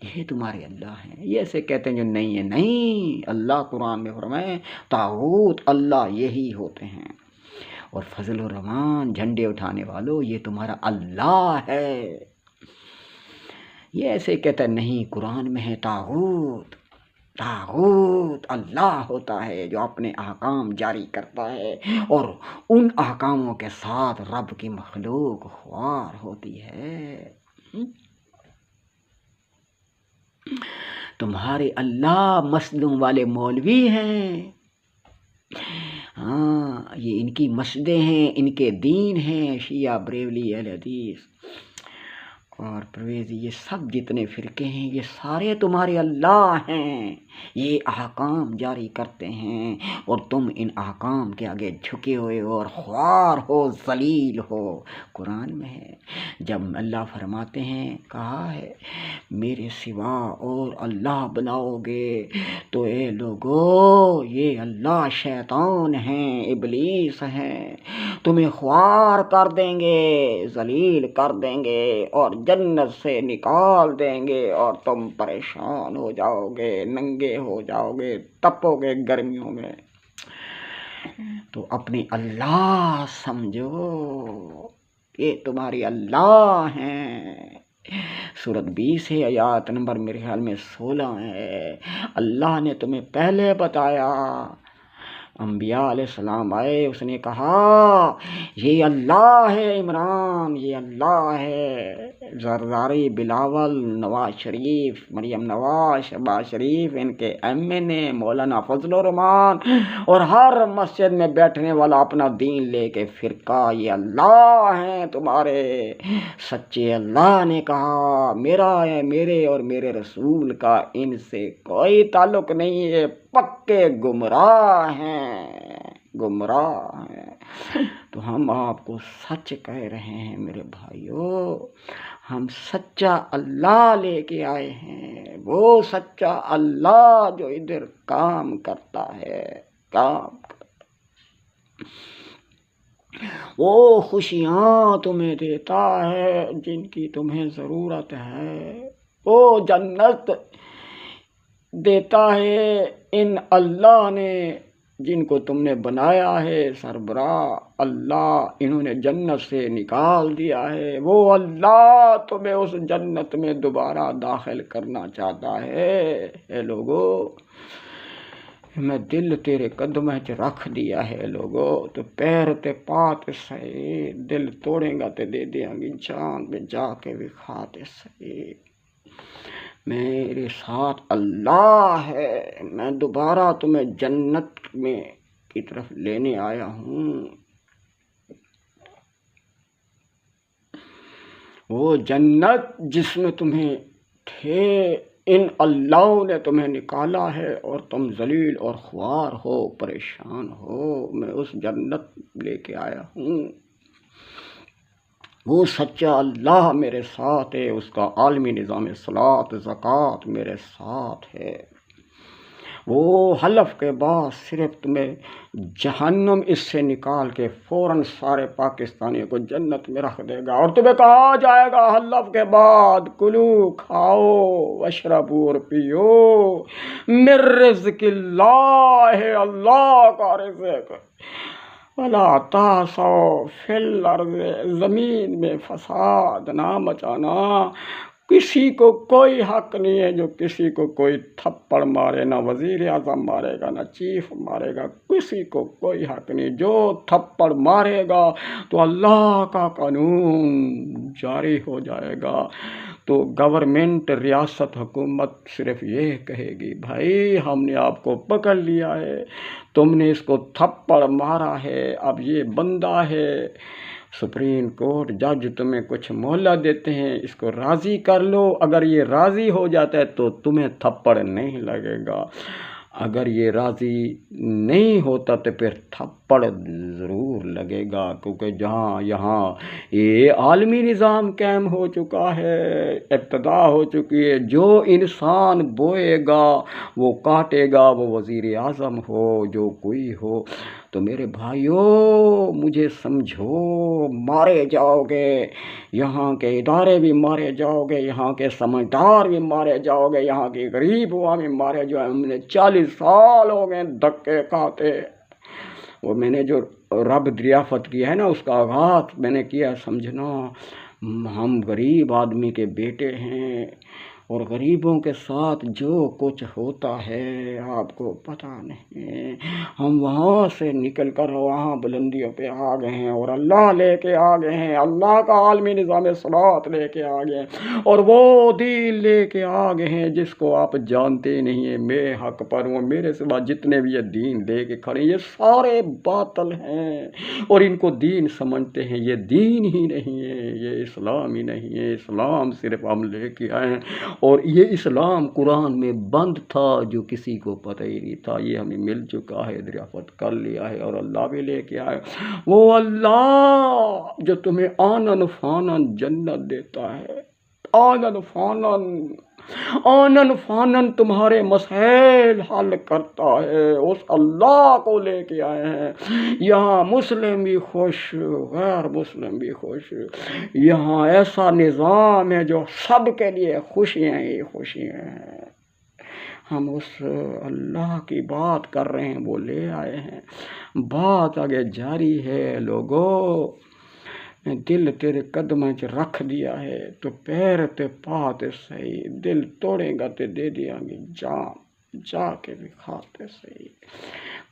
یہ تمہارے اللہ ہیں۔ یہ ایسے کہتے ہیں جو نہیں ہے، نہیں، اللہ قرآن میں فرمائے طاغوت اللہ یہی ہوتے ہیں، اور فضل الرحمان جھنڈے اٹھانے والوں یہ تمہارا اللہ ہے۔ یہ ایسے کہتا ہے نہیں، قرآن میں ہے طاغوت، طاغوت اللہ ہوتا ہے جو اپنے احکام جاری کرتا ہے، اور ان احکاموں کے ساتھ رب کی مخلوق خوار ہوتی ہے۔ تمہارے اللہ مسجدوں والے مولوی ہیں، ہاں، یہ ان کی مسجدیں ہیں، ان کے دین ہیں، شیعہ، بریلوی، اہل حدیث اور پرویزی، یہ سب جتنے فرقے ہیں یہ سارے تمہارے اللہ ہیں، یہ احکام جاری کرتے ہیں، اور تم ان احکام کے آگے جھکے ہوئے ہو اور خوار ہو، ذلیل ہو۔ قرآن میں ہے، جب اللہ فرماتے ہیں، کہا ہے میرے سوا اور اللہ بناؤ گے تو اے لوگو یہ اللہ شیطان ہیں، ابلیس ہیں، تمہیں خوار کر دیں گے، ذلیل کر دیں گے، اور جنت سے نکال دیں گے، اور تم پریشان ہو جاؤ گے، ننگے ہو جاؤ گے، تپو گے گرمیوں میں۔ تو اپنے اللہ سمجھو، یہ تمہاری اللہ ہیں۔ سورت 20 ہے، آیات نمبر میرے خیال میں 16 ہے۔ اللہ نے تمہیں پہلے بتایا، انبیاء علیہ السلام آئے، اس نے کہا یہ اللہ ہے، عمران یہ اللہ ہے، زرداری، بلاول، نواز شریف، مریم نواز، شہباز شریف، ان کے ایم این اے، مولانا فضل الرحمان، اور ہر مسجد میں بیٹھنے والا اپنا دین لے کے فرقہ، یہ اللہ ہیں تمہارے سچے۔ اللہ نے کہا میرا ہے، میرے اور میرے رسول کا ان سے کوئی تعلق نہیں ہے، پکے گمراہ ہیں، گمراہ ہیں۔ تو ہم آپ کو سچ کہہ رہے ہیں میرے بھائیو، ہم سچا اللہ لے کے آئے ہیں، وہ سچا اللہ جو ادھر کام کرتا ہے، کام کرتا ہے، وہ خوشیاں تمہیں دیتا ہے جن کی تمہیں ضرورت ہے، وہ جنت دیتا ہے ان اللہ نے جن کو تم نے بنایا ہے سربراہ اللہ، انہوں نے جنت سے نکال دیا ہے، وہ اللہ تمہیں اس جنت میں دوبارہ داخل کرنا چاہتا ہے۔ اے لوگو، میں دل تیرے قدمیں چ رکھ دیا ہے لوگو، تو پیر تے پات سہی، دل توڑیں گا تے دے دیاں گی جان، میں جا کے وکھا تے سہی، میرے ساتھ اللہ ہے، میں دوبارہ تمہیں جنت میں کی طرف لینے آیا ہوں۔ وہ جنت جس میں تمہیں تھے، ان اللہ نے تمہیں نکالا ہے، اور تم ذلیل اور خوار ہو، پریشان ہو، میں اس جنت لے کے آیا ہوں۔ وہ سچا اللہ میرے ساتھ ہے، اس کا عالمی نظام صلاۃ زکوٰۃ میرے ساتھ ہے، وہ حلف کے بعد صرف تمہیں جہنم اس سے نکال کے فوراً سارے پاکستانیوں کو جنت میں رکھ دے گا، اور تمہیں کہا جائے گا حلف کے بعد کلو، کھاؤ، واشربو، اور پیو، من رزق اللہ ہے، اللہ کا رزق، وَلَا تَعْثَوْا فِي الْأَرْضِ، زمین میں فساد نہ مچانا۔ کسی کو کوئی حق نہیں ہے جو کسی کو کوئی تھپڑ مارے، نہ وزیر اعظم مارے گا، نہ چیف مارے گا، کسی کو کوئی حق نہیں۔ جو تھپڑ مارے گا تو اللہ کا قانون جاری ہو جائے گا، تو گورنمنٹ، ریاست، حکومت صرف یہ کہے گی بھائی ہم نے آپ کو پکڑ لیا ہے، تم نے اس کو تھپڑ مارا ہے، اب یہ بندہ ہے، سپریم کورٹ جج تمہیں کچھ مہلت دیتے ہیں، اس کو راضی کر لو، اگر یہ راضی ہو جاتا ہے تو تمہیں تھپڑ نہیں لگے گا، اگر یہ راضی نہیں ہوتا تو پھر تھپڑ ضرور لگے گا، کیونکہ جہاں یہاں یہ عالمی نظام قائم ہو چکا ہے، ابتدا ہو چکی ہے، جو انسان بوئے گا وہ کاٹے گا، وہ وزیر اعظم ہو جو کوئی ہو، تو میرے بھائیوں مجھے سمجھو، مارے جاؤ گے، یہاں کے ادارے بھی مارے جاؤ گے، یہاں کے سمجھدار بھی مارے جاؤ گے، یہاں کی غریب عوام بھی مارے جاؤ گے۔ ہم نے 40 سال ہو گئے دھکے کھاتے۔ وہ میں نے جو رب دریافت کیا ہے نا، اس کا آغاز میں نے کیا، سمجھنا ہم غریب آدمی کے بیٹے ہیں، اور غریبوں کے ساتھ جو کچھ ہوتا ہے آپ کو پتہ نہیں۔ ہم وہاں سے نکل کر وہاں بلندیوں پہ آ گئے ہیں، اور اللہ لے کے آ گئے ہیں، اللہ کا عالمی نظام صلاۃ لے کے آ گئے ہیں، اور وہ دین لے کے آ گئے ہیں جس کو آپ جانتے نہیں ہیں۔ میں حق پر ہوں، میرے سوا جتنے بھی یہ دین لے کے کھڑے یہ سارے باطل ہیں، اور ان کو دین سمجھتے ہیں۔ یہ دین ہی نہیں ہے، یہ اسلام ہی نہیں ہے۔ اسلام صرف ہم لے کے آئے ہیں، اور یہ اسلام قرآن میں بند تھا جو کسی کو پتہ ہی نہیں تھا، یہ ہمیں مل چکا ہے، دریافت کر لیا ہے، اور اللہ بھی لے کے آئے۔ وہ اللہ جو تمہیں آنن فانن جنت دیتا ہے، آنن فانن تمہارے مسائل حل کرتا ہے، اس اللہ کو لے کے آئے ہیں۔ یہاں مسلم بھی خوش، غیر مسلم بھی خوش، یہاں ایسا نظام ہے جو سب کے لیے خوشیاں ہی خوشیاں ہیں۔ ہم اس اللہ کی بات کر رہے ہیں، وہ لے آئے ہیں، بات آگے جاری ہے۔ لوگو دل تیرے قدمیں چ رکھ دیا ہے، تو پیر تے پا تے صحیح، دل توڑے گا تے دے دیا گی جان، جا کے بھی کھاتے صحیح۔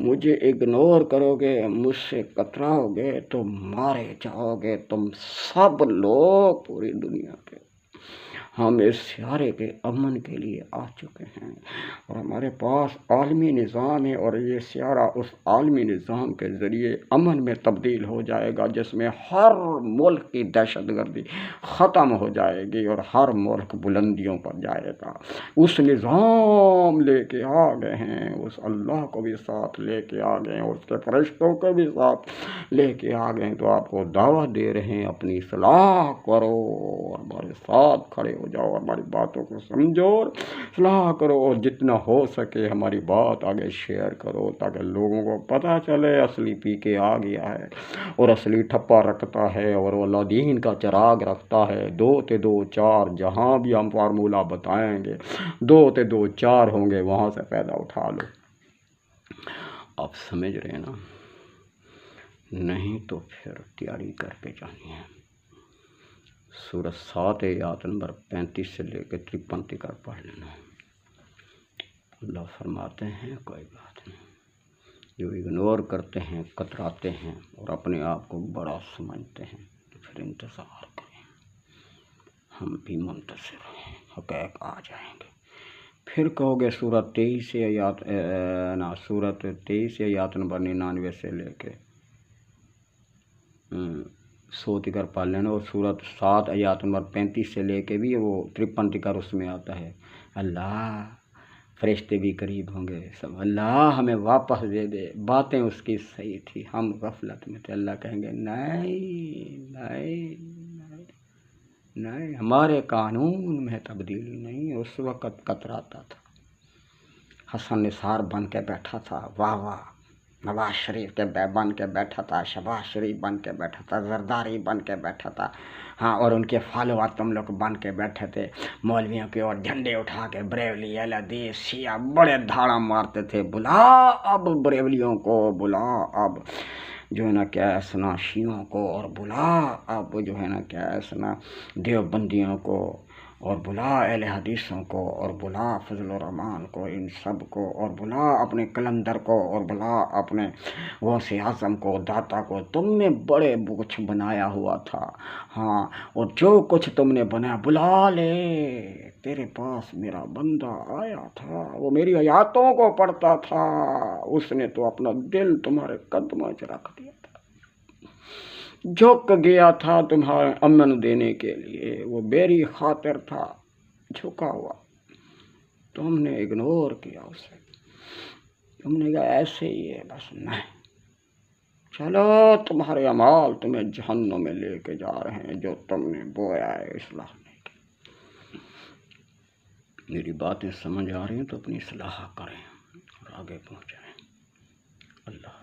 مجھے اگنور کرو گے، مجھ سے کتراؤ گے تو مارے جاؤ گے تم سب لوگ پوری دنیا کے۔ ہم اس سیارے کے امن کے لیے آ چکے ہیں، اور ہمارے پاس عالمی نظام ہے، اور یہ سیارہ اس عالمی نظام کے ذریعے امن میں تبدیل ہو جائے گا، جس میں ہر ملک کی دہشت گردی ختم ہو جائے گی، اور ہر ملک بلندیوں پر جائے گا۔ اس نظام لے کے آ گئے ہیں، اس اللہ کو بھی ساتھ لے کے آ گئے ہیں، اس کے فرشتوں کو بھی ساتھ لے کے آ گئے ہیں۔ تو آپ کو دعوت دے رہے ہیں، اپنی اصلاح کرو، اور ہمارے ساتھ کھڑے ہو جاؤ، ہماری باتوں کو سمجھو اور اصلاح کرو، اور جتنا ہو سکے ہماری بات آگے شیئر کرو، تاکہ لوگوں کو پتہ چلے اصلی پی کے آ گیا ہے، اور اصلی ٹھپا رکھتا ہے، اور وہ اللہ دین کا چراغ رکھتا ہے۔ 2 تے 2 4 جہاں بھی ہم فارمولہ بتائیں گے، 2 تے 2 4 ہوں گے، وہاں سے فائدہ اٹھا لو۔ آپ سمجھ رہے ہیں نا؟ نہیں تو پھر تیاری کر کے جانی ہے۔ سورۃ 7 آیات نمبر 35 سے لے کے 53 تک پڑھ لینا۔ اللہ فرماتے ہیں کوئی بات نہیں، جو اگنور کرتے ہیں، کتراتے ہیں، اور اپنے آپ کو بڑا سمجھتے ہیں، تو پھر انتظار کریں، ہم بھی منتظر ہیں، حقائق آ جائیں گے۔ پھر کہو گے سورۃ 23 آیات نمبر 99 سے لے کے 100 تک پڑھ لینا، اور سورۃ 7 آیات نمبر 35 سے لے کے بھی وہ 53 تک اس میں آتا ہے، اللہ فرشتے بھی قریب ہوں گے، سب اللہ ہمیں واپس دے دے، باتیں اس کی صحیح تھی، ہم غفلت میں تھے۔ اللہ کہیں گے نہیں نہیں نہیں نہیں، ہمارے قانون میں تبدیلی نہیں۔ اس وقت کتراتا تھا، حسن نثار بن کے بیٹھا تھا، واہ واہ، نواز شریف کے بن کے بیٹھا تھا، شہباز شریف بن کے بیٹھا تھا، زرداری بن کے بیٹھا تھا، ہاں، اور ان کے فالوور تم لوگ بن کے بیٹھے تھے، مولویوں کے اور جھنڈے اٹھا کے، بریولی اہل حدیث شیعہ بڑے دھاڑا مارتے تھے، بلا اب بریولیوں کو، بلا اب جو ہے نا کیا اسنا شیعوں کو، اور بلا اب جو ہے نا کیا اسنا دیوبندیوں کو، اور بلا اہل حدیثوں کو، اور بلا فضل الرحمان کو، ان سب کو، اور بلا اپنے کلندر کو، اور بلا اپنے غوث اعظم کو، داتا کو۔ تم نے بڑے کچھ بنایا ہوا تھا، ہاں، اور جو کچھ تم نے بنایا بلا لے۔ تیرے پاس میرا بندہ آیا تھا، وہ میری آیاتوں کو پڑھتا تھا، اس نے تو اپنا دل تمہارے قدموں میں رکھ دیا تھا، جھک گیا تھا تمہارے امن دینے کے لیے، وہ میری خاطر تھا جھکا ہوا، تم نے اگنور کیا اسے، تم نے کہا ایسے ہی ہے بس، نہیں، چلو تمہارے اعمال تمہیں جہنم میں لے کے جا رہے ہیں، جو تم نے بویا ہے اصلاح نہیں کی۔ میری باتیں سمجھ آ رہی ہیں تو اپنی اصلاح کریں اور آگے پہنچائیں۔ اللہ